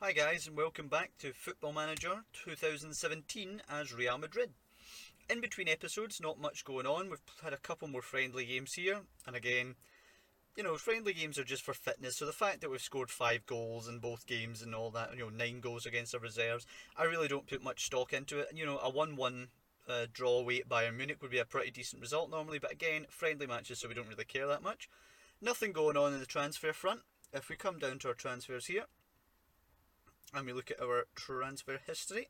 Hi guys and welcome back to Football Manager 2017 as Real Madrid. In between episodes, not much going on. We've had a couple more friendly games here, and again, friendly games are just for fitness. So the fact that we've scored 5 goals in both games and all that, 9 goals against our reserves, I really don't put much stock into it. A 1-1 draw away at Bayern Munich would be a pretty decent result normally, but again, friendly matches, so we don't really care that much. Nothing going on in the transfer front. If we come down to our transfers here, and we look at our transfer history,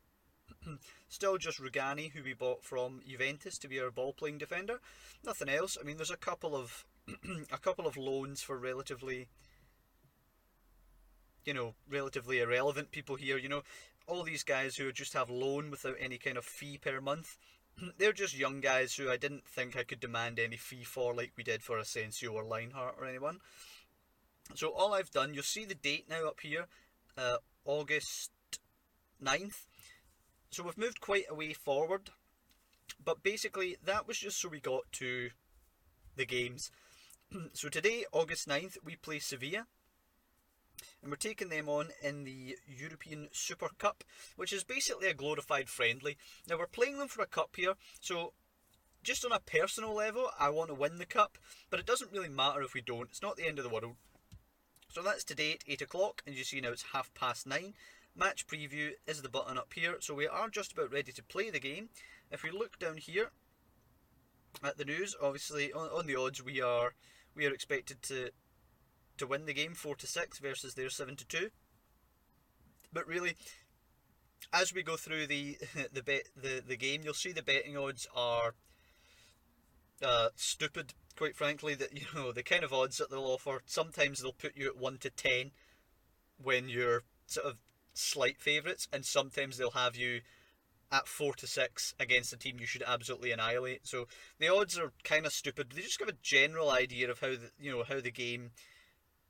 still just Rugani, who we bought from Juventus to be our ball-playing defender. Nothing else. I mean, there's a couple of a couple of loans for relatively irrelevant people here. All these guys who just have loan without any kind of fee per month. They're just young guys who I didn't think I could demand any fee for, like we did for Asensio or Lineheart or anyone. So all I've done, you'll see the date now up here, August 9th. So we've moved quite a way forward, but basically that was just so we got to the games. So today, August 9th, we play Sevilla, and we're taking them on in the European Super Cup, which is basically a glorified friendly. Now we're playing them for a cup here, so just on a personal level, I want to win the cup, but it doesn't really matter if we don't. It's not the end of the world. So that's today at 8 o'clock, and you see now it's 9:30. Match preview is the button up here, so we are just about ready to play the game. If we look down here at the news, obviously on the odds we are expected to win the game 4-6 versus their 7-2. But really, as we go through the game, you'll see the betting odds are stupid. Quite frankly, that the kind of odds that they'll offer. Sometimes they'll put you at 1-10 when you're sort of slight favourites, and sometimes they'll have you at 4-6 against a team you should absolutely annihilate. So the odds are kind of stupid. They just give a general idea of how the game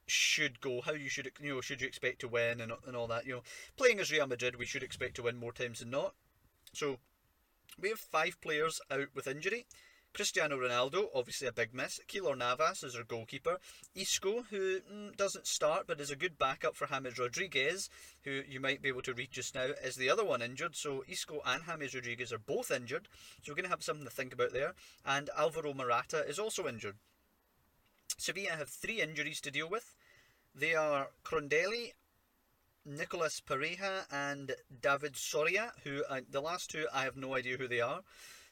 should go, how you should should you expect to win and all that. Playing as Real Madrid, we should expect to win more times than not. So we have 5 players out with injury. Cristiano Ronaldo, obviously a big miss. Keylor Navas is our goalkeeper. Isco, who doesn't start but is a good backup for James Rodriguez, who you might be able to read just now, is the other one injured. So Isco and James Rodriguez are both injured. So we're going to have something to think about there. And Alvaro Morata is also injured. Sevilla have 3 injuries to deal with. They are Crondelli, Nicolas Pareja, and David Soria, who the last 2 I have no idea who they are.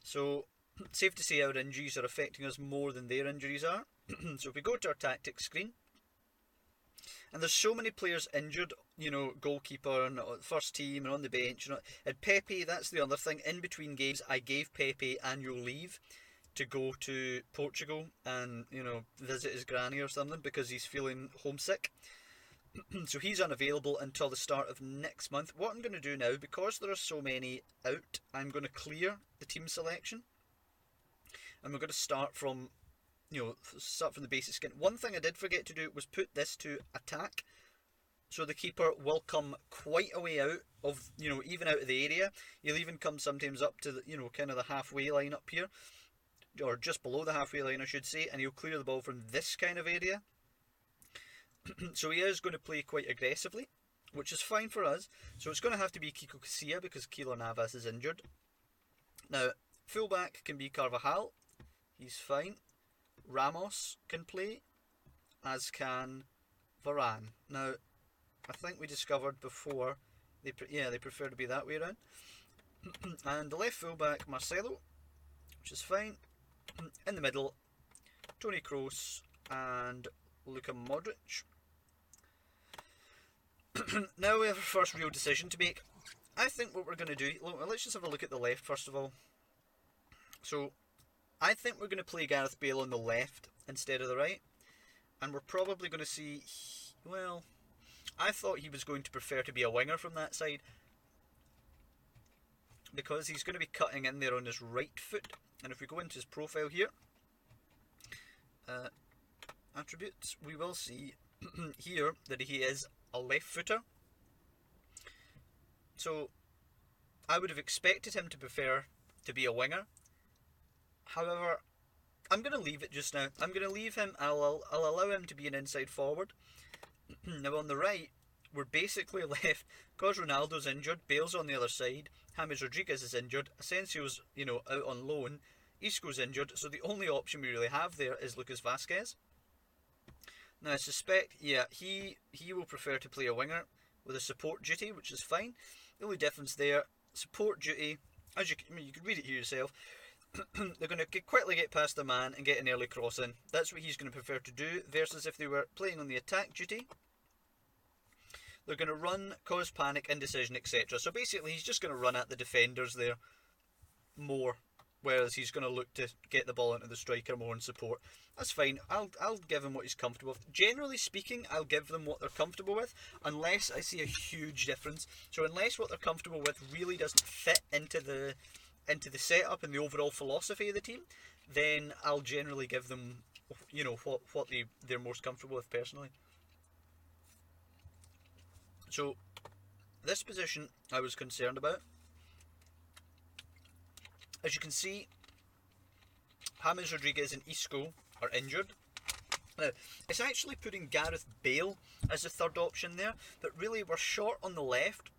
So safe to say our injuries are affecting us more than their injuries are. So if we go to our tactics screen, and there's so many players injured, goalkeeper and first team and on the bench. And Pepe, that's the other thing. In between games, I gave Pepe annual leave to go to Portugal and visit his granny or something because he's feeling homesick. So he's unavailable until the start of next month. What I'm going to do now, because there are so many out, I'm going to clear the team selection. And we're going to start from the basic skin. One thing I did forget to do was put this to attack. So the keeper will come quite a way out of, even out of the area. He'll even come sometimes up to the, kind of the halfway line up here. Or just below the halfway line, I should say. And he'll clear the ball from this kind of area. So he is going to play quite aggressively, which is fine for us. So it's going to have to be Kiko Casilla because Keylor Navas is injured. Now, fullback can be Carvajal. He's fine. Ramos can play, as can Varane. Now, I think we discovered before they prefer to be that way around. And the left fullback, Marcelo, which is fine. In the middle, Toni Kroos and Luka Modric. Now we have our first real decision to make. I think what we're going to do, let's just have a look at the left first of all. So, I think we're going to play Gareth Bale on the left instead of the right. And we're probably going to see, well, I thought he was going to prefer to be a winger from that side, because he's going to be cutting in there on his right foot. And if we go into his profile here, attributes, we will see here that he is a left footer. So I would have expected him to prefer to be a winger. However, I'm going to leave it just now. I'm going to leave him. I'll allow him to be an inside forward. Now on the right, we're basically left, because Ronaldo's injured, Bale's on the other side, James Rodriguez is injured, Asensio's, out on loan, Isco's injured, so the only option we really have there is Lucas Vasquez. Now I suspect, he will prefer to play a winger with a support duty, which is fine. The only difference there, support duty, as you can read it here yourself, they're going to quickly get past the man and get an early cross in. That's what he's going to prefer to do, versus if they were playing on the attack duty, they're going to run, cause panic, indecision, etc. So basically he's just going to run at the defenders there more, whereas he's going to look to get the ball into the striker more and support. That's fine. I'll give him what he's comfortable with. Generally speaking, I'll give them what they're comfortable with, unless I see a huge difference. So unless what they're comfortable with really doesn't fit into the setup and the overall philosophy of the team, then I'll generally give them, what they're most comfortable with personally. So this position I was concerned about. As you can see, James Rodriguez and Isco are injured. Now, it's actually putting Gareth Bale as the third option there, but really we're short on the left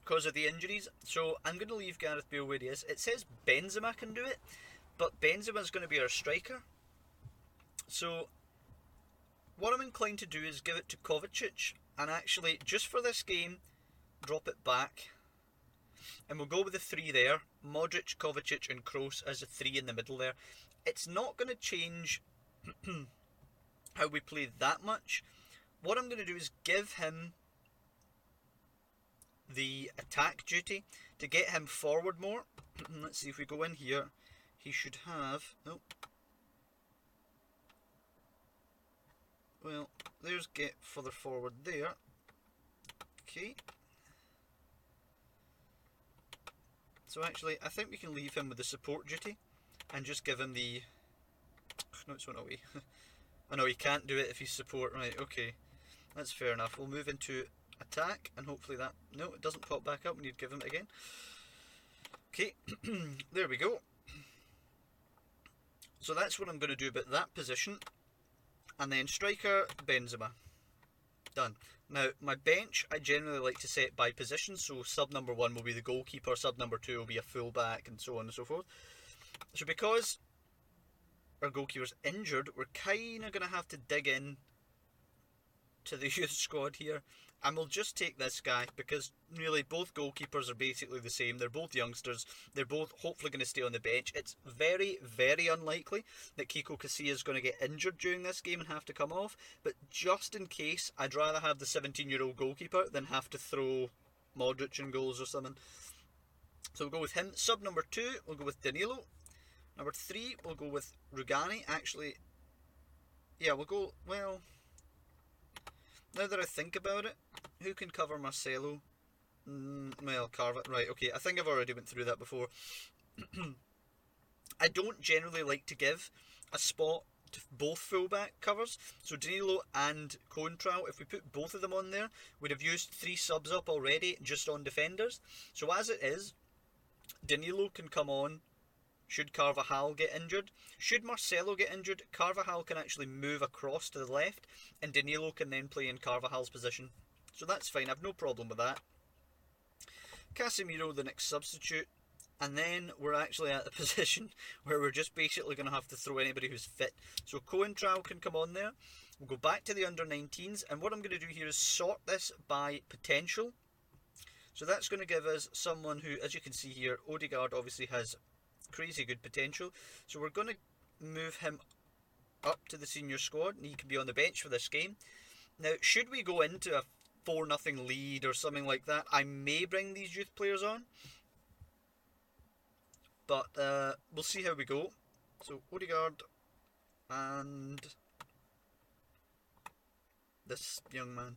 because of the injuries, so I'm going to leave Gareth Bale where he is. It says Benzema can do it, but Benzema's going to be our striker. So what I'm inclined to do is give it to Kovacic, and actually, just for this game, drop it back. And we'll go with the three there. Modric, Kovacic and Kroos as the three in the middle there. It's not going to change how we play that much. What I'm going to do is give him the attack duty to get him forward more. Let's see, if we go in here, he should have... Oh. Well, there's get further forward there. Okay. So actually, I think we can leave him with the support duty and just give him the... No, it's went away. Oh no, he can't do it if he's support. Right, okay. That's fair enough. We'll move into attack and hopefully that... No, it doesn't pop back up. We need to give him it again. Okay, there we go. So that's what I'm going to do about that position. And then striker, Benzema. Done. Now, my bench, I generally like to set by position, so sub number 1 will be the goalkeeper, sub number 2 will be a fullback, and so on and so forth. So because our goalkeeper's injured, we're kind of going to have to dig in to the youth squad here, and we'll just take this guy, because really both goalkeepers are basically the same. They're both youngsters, they're both hopefully going to stay on the bench. It's very, very unlikely that Kiko Casilla is going to get injured during this game and have to come off, but just in case, I'd rather have the 17-year-old goalkeeper than have to throw Modric in goals or something. So we'll go with him. Sub number 2, we'll go with Danilo. Number 3, we'll go with Rugani. Actually, yeah, we'll go, well... Now that I think about it, who can cover Marcelo? Well, Carver. Right, okay, I think I've already went through that before. I don't generally like to give a spot to both fullback covers. So Danilo and Contral, if we put both of them on there, we'd have used 3 subs up already just on defenders. So as it is, Danilo can come on should Carvajal get injured. Should Marcelo get injured, Carvajal can actually move across to the left, and Danilo can then play in Carvajal's position. So that's fine, I've no problem with that. Casemiro, the next substitute, and then we're actually at the position where we're just basically going to have to throw anybody who's fit. So Coentrao can come on there. We'll go back to the under-19s, and what I'm going to do here is sort this by potential. So that's going to give us someone who, as you can see here, Odegaard obviously has crazy good potential. So we're going to move him up to the senior squad, and he can be on the bench for this game. Now, should we go into a 4-0 lead or something like that, I may bring these youth players on. But we'll see how we go. So Odegaard and this young man,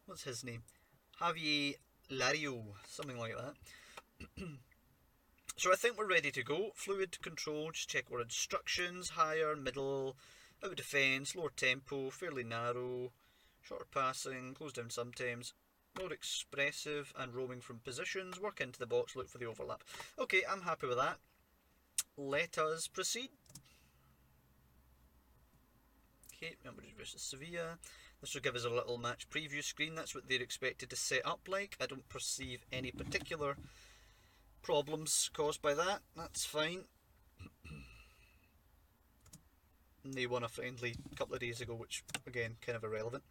what's his name? Javier Lario, something like that. So I think we're ready to go. Fluid control, just check our instructions. Higher, middle, out of defence, lower tempo, fairly narrow, shorter passing, close down sometimes, more expressive and roaming from positions, work into the box, look for the overlap. Okay, I'm happy with that. Let us proceed. Okay, Madrid versus Sevilla. This will give us a little match preview screen. That's what they're expected to set up like. I don't perceive any particular problems caused by that. That's fine. And they won a friendly a couple of days ago, which, again, kind of irrelevant.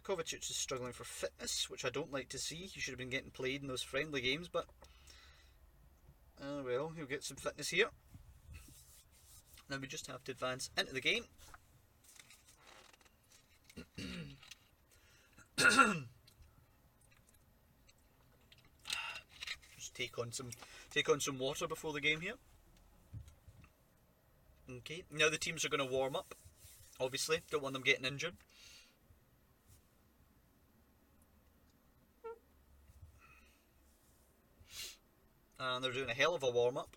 Kovacic is struggling for fitness, which I don't like to see. He should have been getting played in those friendly games, but well, he'll get some fitness here. Now we just have to advance into the game. Just take on some water before the game here. Okay, now the teams are going to warm up. Obviously, don't want them getting injured. And they're doing a hell of a warm up.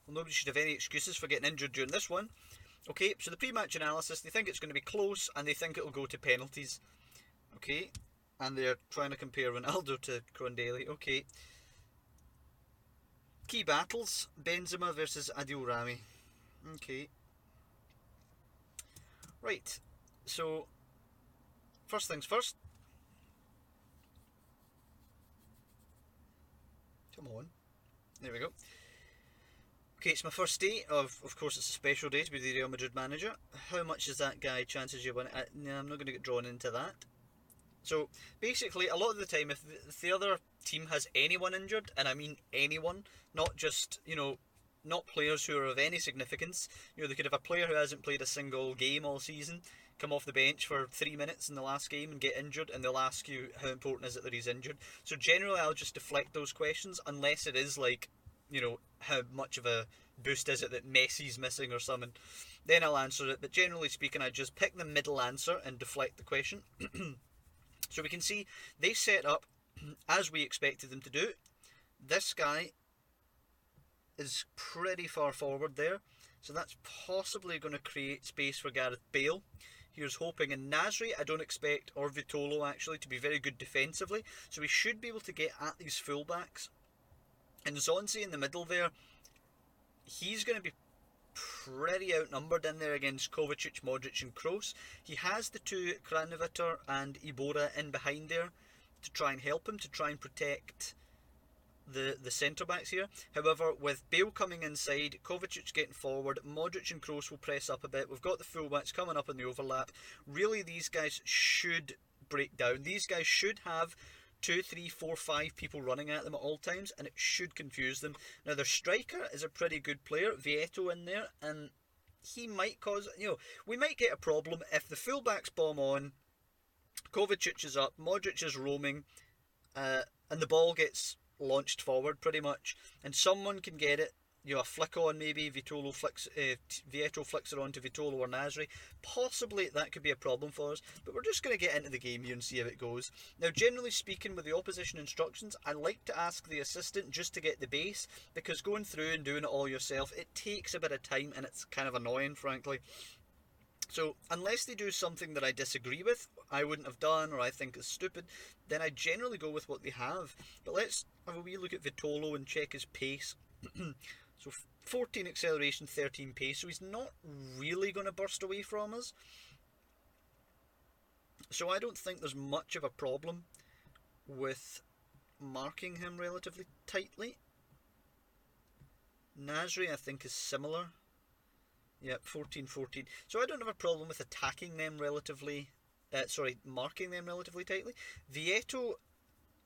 Well, nobody should have any excuses for getting injured during this one. Okay, so the pre-match analysis, they think it's going to be close and they think it'll go to penalties. Okay, and they're trying to compare Ronaldo to Crondelli. Okay. Key battles, Benzema versus Adil Rami. Okay. Right, so first things first. Come on. There we go. Okay, it's my first day of course it's a special day to be the Real Madrid manager. How much is that guy chances you win? No, I'm not going to get drawn into that. So basically, a lot of the time, if the other team has anyone injured, and I mean anyone, not just, not players who are of any significance, they could have a player who hasn't played a single game all season, come off the bench for 3 minutes in the last game and get injured, and they'll ask you how important is it that he's injured. So generally, I'll just deflect those questions, unless it is like, how much of a boost is it that Messi's missing or something. Then I'll answer it, but generally speaking, I just pick the middle answer and deflect the question. So we can see they set up as we expected them to do. This guy is pretty far forward there, so that's possibly going to create space for Gareth Bale. Here's hoping, and Nasri I don't expect, or Vitolo actually, to be very good defensively, so we should be able to get at these fullbacks. And Zonzi in the middle there, he's going to be pretty outnumbered in there against Kovacic, Modric and Kroos. He has the two Kranovitter and Ibora in behind there to try and help him, to try and protect the centre backs here. However, with Bale coming inside, Kovacic getting forward, Modric and Kroos will press up a bit. We've got the fullbacks coming up in the overlap. Really, these guys should break down. These guys should have 2, 3, 4, 5 people running at them at all times, and it should confuse them. Now, their striker is a pretty good player, Vieto in there, and he might cause, we might get a problem if the fullbacks bomb on, Kovacic is up, Modric is roaming, and the ball gets launched forward pretty much, and someone can get it, a flick on maybe, Vieto flicks it on to Vitolo or Nasri. Possibly that could be a problem for us, but we're just going to get into the game here and see how it goes. Now, generally speaking, with the opposition instructions, I like to ask the assistant just to get the base, because going through and doing it all yourself, it takes a bit of time and it's kind of annoying, frankly. So, unless they do something that I disagree with, I wouldn't have done, or I think is stupid, then I generally go with what they have. But let's have a wee look at Vitolo and check his pace. So 14 acceleration, 13 pace, so he's not really going to burst away from us. So I don't think there's much of a problem with marking him relatively tightly. Nasri I think is similar. Yep, 14, 14. So I don't have a problem with attacking them marking them relatively tightly. Vieto,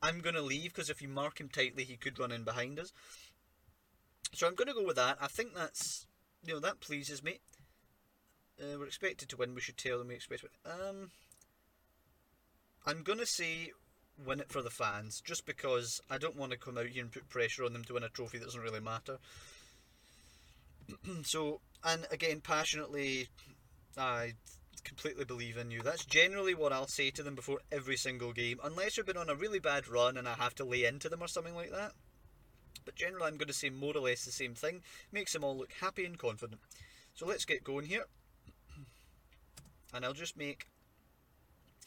I'm going to leave, because if you mark him tightly, he could run in behind us. So I'm going to go with that. I think that's, that pleases me. We're expected to win. We should tell them we expect to win. I'm going to say win it for the fans, just because I don't want to come out here and put pressure on them to win a trophy that doesn't really matter. So, and again, passionately, I completely believe in you. That's generally what I'll say to them before every single game, unless we've been on a really bad run and I have to lay into them or something like that. But generally I'm going to say more or less the same thing. Makes them all look happy and confident. So let's get going here. And I'll just make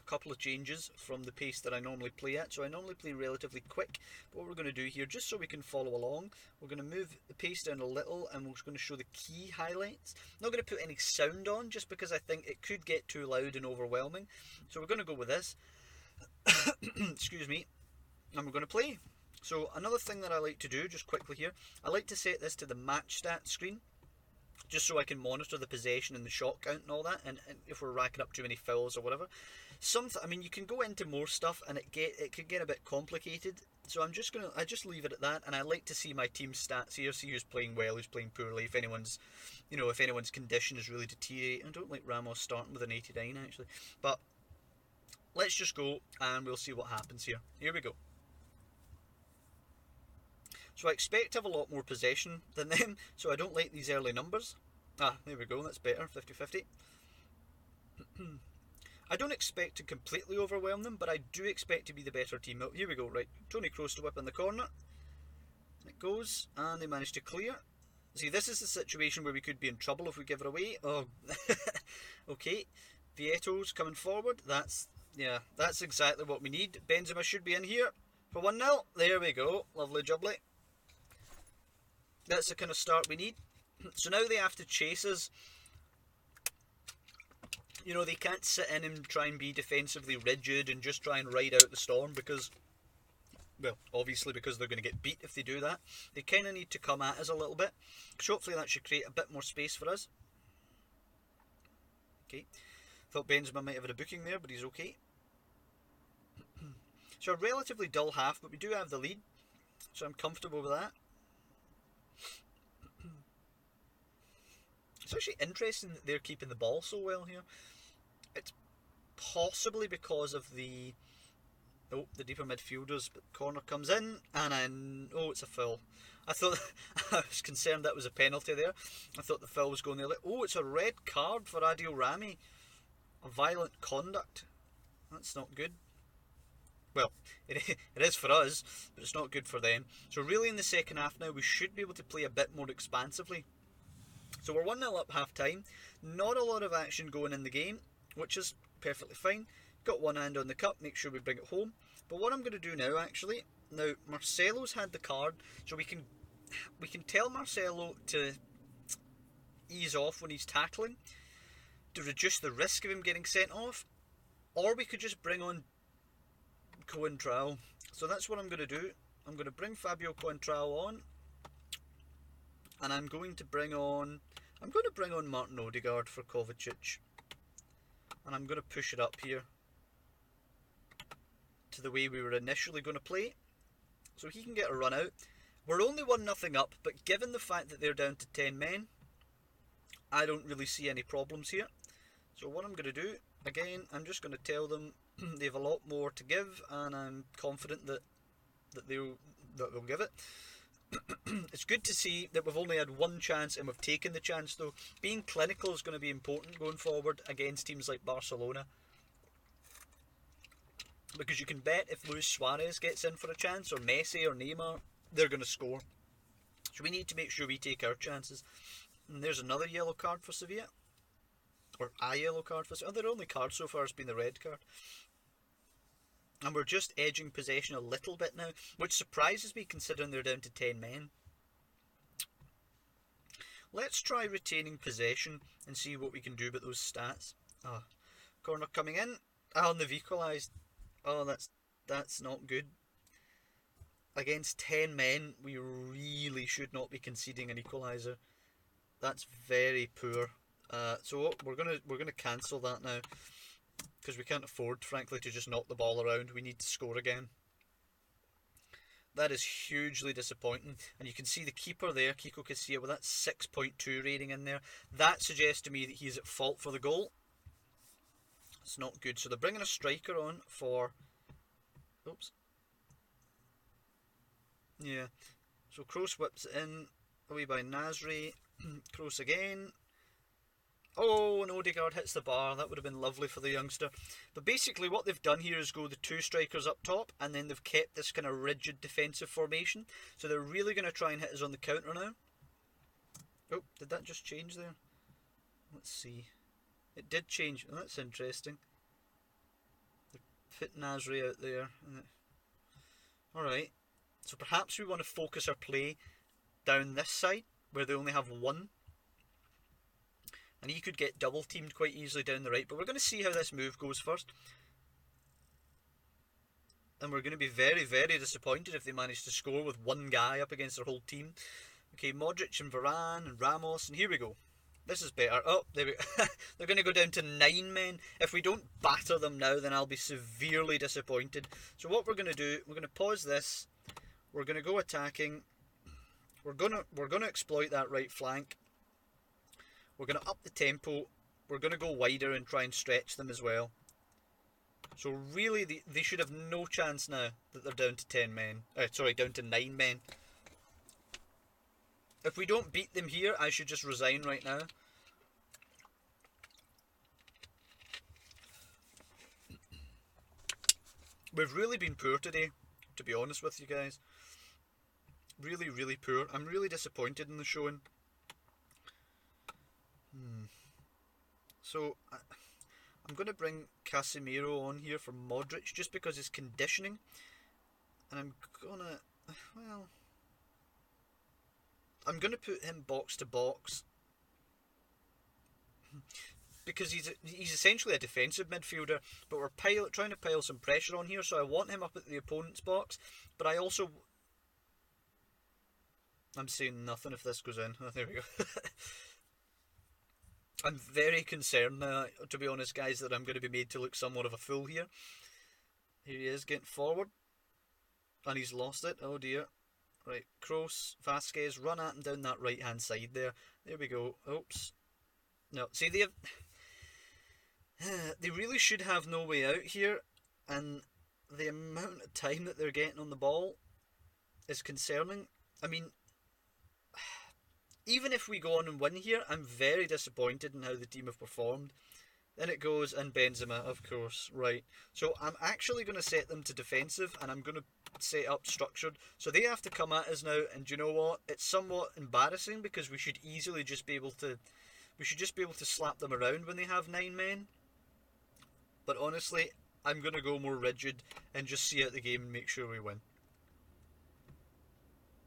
couple of changes from the pace that I normally play at. So I normally play relatively quick, but what we're going to do here, just so we can follow along, we're going to move the pace down a little, and we're just going to show the key highlights. I'm not going to put any sound on, just because I think it could get too loud and overwhelming. So we're going to go with this. Excuse me. And we're going to play. So another thing that I like to do, just quickly here, I like to set this to the match stat screen, just so I can monitor the possession and the shot count and all that, and if we're racking up too many fouls or whatever. I mean, you can go into more stuff, and it could get a bit complicated. So I just leave it at that, and I like to see my team stats here, see who's playing well, who's playing poorly, if anyone's condition is really deteriorating. I don't like Ramos starting with an 89 actually, but let's just go and we'll see what happens here. Here we go. So I expect to have a lot more possession than them, so I don't like these early numbers. There we go, that's better, 50-50. I don't expect to completely overwhelm them, but I do expect to be the better team. Here we go, right. Toni Kroos to whip in the corner. It goes, and they manage to clear. See, this is the situation where we could be in trouble if we give it away. Oh, okay. Vieto's coming forward. That's exactly what we need. Benzema should be in here for 1-0. There we go. Lovely jubbly. That's the kind of start we need. So now they have to chase us. You know, they can't sit in and try and be defensively rigid and just try and ride out the storm because, well, obviously because they're going to get beat if they do that. They kind of need to come at us a little bit. So hopefully that should create a bit more space for us. Okay. Thought Benzema might have had a booking there, but he's okay. So a relatively dull half, but we do have the lead. So I'm comfortable with that. It's actually interesting that they're keeping the ball so well here. It's possibly because of the deeper midfielders, but corner comes in, and it's a foul. I thought I was concerned that was a penalty there. I thought the foul was going there. It's a red card for Adil Rami. A violent conduct. That's not good. Well, it is for us, but it's not good for them. So really in the second half now, we should be able to play a bit more expansively. So we're 1-0 up half time. Not a lot of action going in the game, which is perfectly fine. Got one hand on the cup, make sure we bring it home. But what I'm going to do now, actually, Marcelo's had the card, so we can tell Marcelo to ease off when he's tackling, to reduce the risk of him getting sent off, or we could just bring on Coentrao. So that's what I'm going to do. I'm going to bring Fabio Coentrao on, and I'm going to bring on Martin Odegaard for Kovacic, and I'm going to push it up here to the way we were initially going to play, so he can get a run out. We're only 1-0 up, but given the fact that they're down to 10 men, I don't really see any problems here. So what I'm going to do, again, I'm just going to tell them they have a lot more to give, and I'm confident that they'll give it. It's good to see that we've only had one chance and we've taken the chance, though. Being clinical is going to be important going forward against teams like Barcelona, because you can bet if Luis Suarez gets in for a chance, or Messi or Neymar, they're going to score. So we need to make sure we take our chances. And there's another yellow card for Sevilla, or a yellow card for Sevilla. Their only card so far has been the red card. And we're just edging possession a little bit now, which surprises me considering they're down to 10 men. Let's try retaining possession and see what we can do about those stats. Corner coming in. And they've equalised. That's not good. Against 10 men, we really should not be conceding an equaliser. That's very poor. So we're gonna cancel that now, because we can't afford, frankly, to just knock the ball around. We need to score again. That is hugely disappointing. And you can see the keeper there, Kiko Casilla, with that 6.2 rating in there. That suggests to me that he's at fault for the goal. It's not good. So they're bringing a striker on for... Oops. Yeah. So Kroos whips it in, away by Nasri. Kroos again. Oh, and Odegaard hits the bar. That would have been lovely for the youngster. But basically what they've done here is go the two strikers up top, and then they've kept this kind of rigid defensive formation. So they're really going to try and hit us on the counter now. Oh, did that just change there? Let's see. It did change. Oh, that's interesting. Put Nasri out there. Alright. So perhaps we want to focus our play down this side, where they only have one. And he could get double teamed quite easily down the right. But we're going to see how this move goes first. And we're going to be very, very disappointed if they manage to score with one guy up against their whole team. Okay, Modric and Varane and Ramos, and here we go. This is better. Oh, there we go. They're going to go down to 9 men. If we don't batter them now, then I'll be severely disappointed. So what we're going to do, we're going to pause this. We're going to go attacking. We're going to exploit that right flank. We're going to up the tempo. We're going to go wider and try and stretch them as well. So really, they should have no chance now that they're down to 10 men. Down to 9 men. If we don't beat them here, I should just resign right now. We've really been poor today, to be honest with you guys. Really, really poor. I'm really disappointed in the showing. So, I'm going to bring Casemiro on here for Modric, just because his conditioning. And I'm going to put him box to box. Because he's essentially a defensive midfielder, but we're trying to pile some pressure on here, so I want him up at the opponent's box, but I also... I'm saying nothing if this goes in. Oh, there we go. I'm very concerned now, to be honest, guys, that I'm going to be made to look somewhat of a fool here. Here he is, getting forward. And he's lost it. Oh dear. Right, Kroos, Vasquez, run at him down that right-hand side there. There we go. Oops. No, see, they really should have no way out here, and the amount of time that they're getting on the ball is concerning. I mean, even if we go on and win here, I'm very disappointed in how the team have performed. Then it goes, and Benzema, of course, right. So I'm actually going to set them to defensive, and I'm going to set up structured. So they have to come at us now, and you know what? It's somewhat embarrassing, because we should easily just be able to... We should just be able to slap them around when they have 9 men. But honestly, I'm going to go more rigid and just see out the game and make sure we win.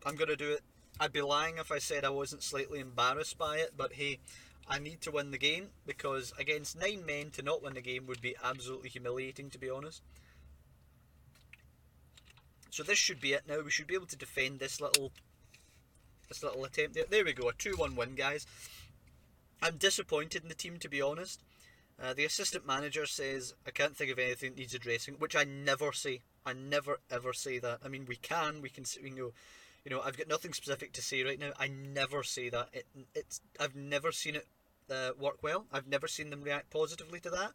I'm going to do it. I'd be lying if I said I wasn't slightly embarrassed by it, but hey, I need to win the game, because against 9 men to not win the game would be absolutely humiliating, to be honest. So this should be it now. We should be able to defend this little attempt there. There we go, a 2-1 win, guys. I'm disappointed in the team, to be honest. The assistant manager says, I can't think of anything that needs addressing, which I never say. I never ever say that. I mean, we can go, you know, I've got nothing specific to say right now. I never say that. I've never seen it work well. I've never seen them react positively to that.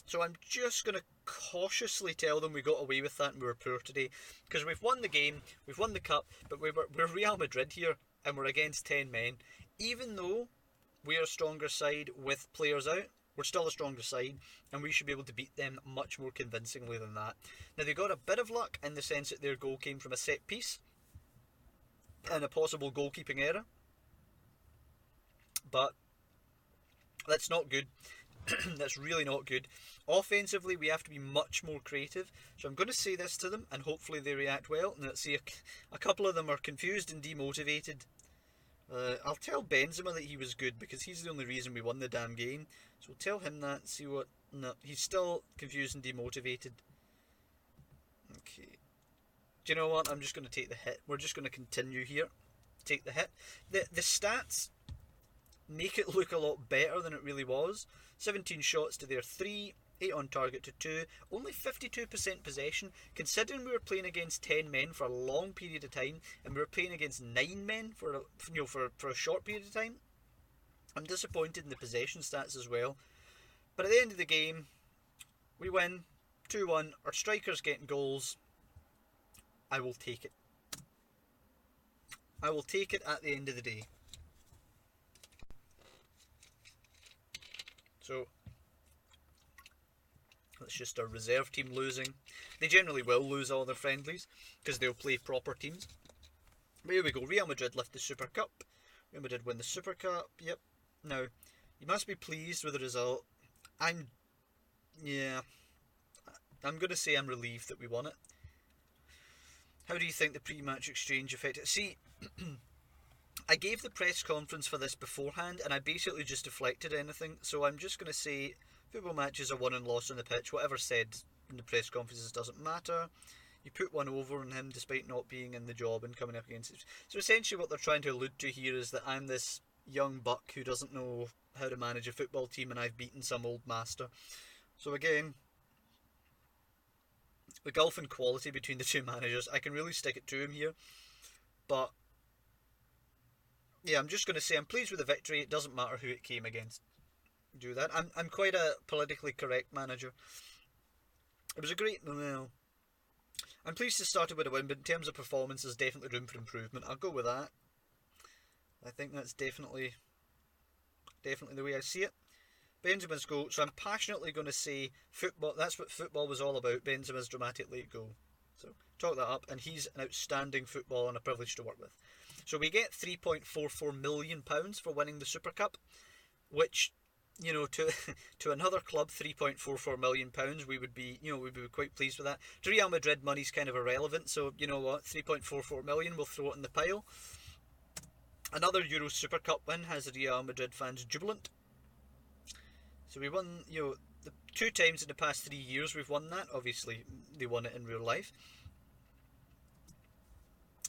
So I'm just going to cautiously tell them we got away with that and we were poor today. Because we've won the game, we've won the cup, but we're Real Madrid here and we're against 10 men. Even though we're a stronger side with players out, we're still a stronger side, and we should be able to beat them much more convincingly than that. Now, they got a bit of luck in the sense that their goal came from a set piece and a possible goalkeeping error, but that's not good. That's really not good. Offensively, we have to be much more creative, so I'm going to say this to them, and hopefully they react well. And let's see, a couple of them are confused and demotivated. I'll tell Benzema that he was good, because he's the only reason we won the damn game. So we'll tell him that, see what... No, he's still confused and demotivated. Okay. Do you know what? I'm just going to take the hit. We're just going to continue here. Take the hit. The stats make it look a lot better than it really was. 17 shots to their 3. 8 on target to 2, only 52% possession, considering we were playing against 10 men for a long period of time, and we were playing against 9 men for a short period of time. I'm disappointed in the possession stats as well. But at the end of the game, we win 2-1, our striker's getting goals. I will take it. I will take it at the end of the day. So, that's just our reserve team losing. They generally will lose all their friendlies, because they'll play proper teams. But here we go, Real Madrid lift the Super Cup. Real Madrid win the Super Cup, yep. Now, you must be pleased with the result. Yeah. I'm going to say I'm relieved that we won it. How do you think the pre-match exchange affected? See, I gave the press conference for this beforehand, and I basically just deflected anything. So I'm just going to say football matches are won and lost on the pitch. Whatever said in the press conferences doesn't matter. You put one over on him despite not being in the job and coming up against it. So essentially what they're trying to allude to here is that I'm this young buck who doesn't know how to manage a football team and I've beaten some old master. So again, the gulf in quality between the two managers, I can really stick it to him here. But yeah, I'm just going to say I'm pleased with the victory. It doesn't matter who it came against. Do that. I'm quite a politically correct manager. It was a great... Well, I'm pleased to start it with a win, but in terms of performance, there's definitely room for improvement. I'll go with that. I think that's definitely the way I see it. Benzema's goal. So I'm passionately going to say football. That's what football was all about. Benzema's dramatic late goal. So talk that up, and he's an outstanding footballer and a privilege to work with. So we get £3.44 million for winning the Super Cup, which, you know, to another club, £3.44 million, we would be, you know, we'd be quite pleased with that. To Real Madrid, money's kind of irrelevant, so you know what, 3.44 million, we'll throw it in the pile. Another Euro Super Cup win has Real Madrid fans jubilant. So we won, you know, the 2 times in the past 3 years we've won that. Obviously, they won it in real life.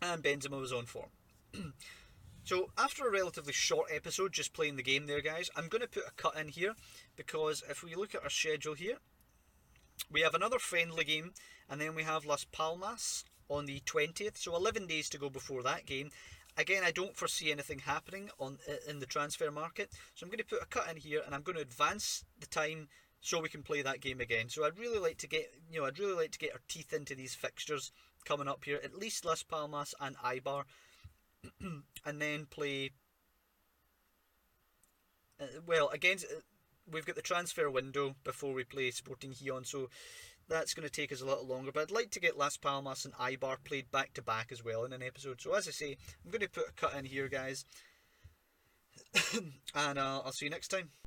And Benzema was on form. So after a relatively short episode just playing the game there, guys, I'm going to put a cut in here because if we look at our schedule here, we have another friendly game and then we have Las Palmas on the 20th, so 11 days to go before that game. Again, I don't foresee anything happening in the transfer market, so I'm going to put a cut in here and I'm going to advance the time so we can play that game again. So I'd really like to get our teeth into these fixtures coming up here, at least Las Palmas and Eibar. And then play against we've got the transfer window before we play Sporting Gijon, so that's going to take us a little longer, but I'd like to get Las Palmas and Eibar played back to back as well in an episode. So as I say, I'm going to put a cut in here, guys, and I'll see you next time.